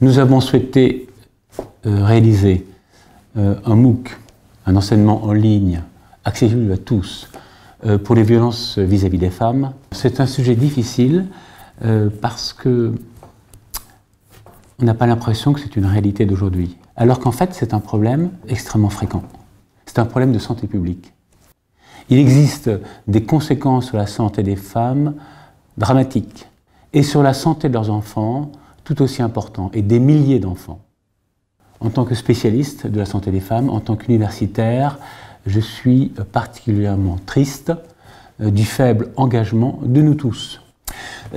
Nous avons souhaité réaliser un MOOC, un enseignement en ligne, accessible à tous, pour les violences vis-à-vis des femmes. C'est un sujet difficile parce que on n'a pas l'impression que c'est une réalité d'aujourd'hui, alors qu'en fait c'est un problème extrêmement fréquent. C'est un problème de santé publique. Il existe des conséquences sur la santé des femmes dramatiques et sur la santé de leurs enfants tout aussi importantes, et des milliers d'enfants. En tant que spécialiste de la santé des femmes, en tant qu'universitaire, je suis particulièrement triste du faible engagement de nous tous.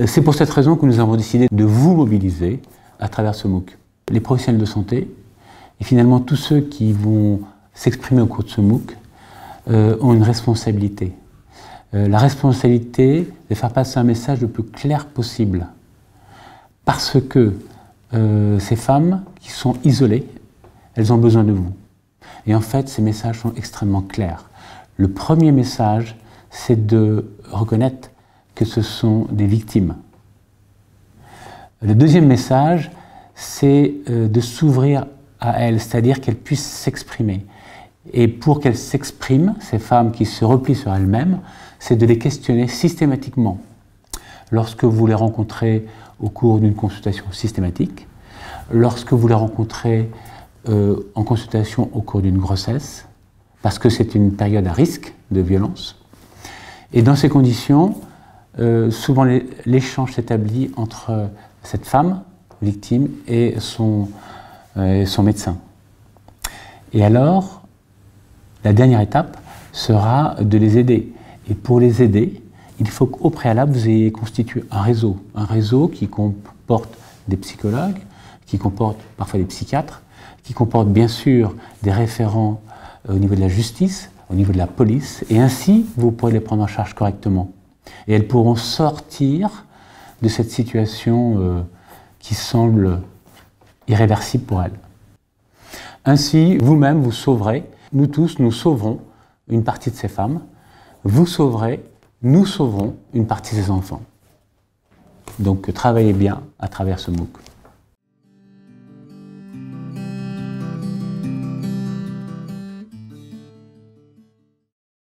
C'est pour cette raison que nous avons décidé de vous mobiliser à travers ce MOOC. Les professionnels de santé, et finalement tous ceux qui vont s'exprimer au cours de ce MOOC, ont une responsabilité. La responsabilité de faire passer un message le plus clair possible. Parce que ces femmes qui sont isolées, elles ont besoin de vous. Et en fait, ces messages sont extrêmement clairs. Le premier message, c'est de reconnaître que ce sont des victimes. Le deuxième message, c'est de s'ouvrir à elles, c'est-à-dire qu'elles puissent s'exprimer. Et pour qu'elles s'expriment, ces femmes qui se replient sur elles-mêmes, c'est de les questionner systématiquement. Lorsque vous les rencontrez au cours d'une consultation systématique, lorsque vous les rencontrez en consultation au cours d'une grossesse, parce que c'est une période à risque de violence. Et dans ces conditions, souvent l'échange s'établit entre cette femme victime et son médecin. Et alors, la dernière étape sera de les aider. Et pour les aider, il faut qu'au préalable, vous ayez constitué un réseau qui comporte des psychologues, qui comporte parfois des psychiatres, qui comporte bien sûr des référents au niveau de la justice, au niveau de la police, et ainsi vous pourrez les prendre en charge correctement. Et elles pourront sortir de cette situation qui semble irréversible pour elles. Ainsi, vous-même, vous sauverez, nous tous, nous sauverons une partie de ces femmes, vous sauverez, nous sauverons une partie de ces enfants. Donc travaillez bien à travers ce MOOC.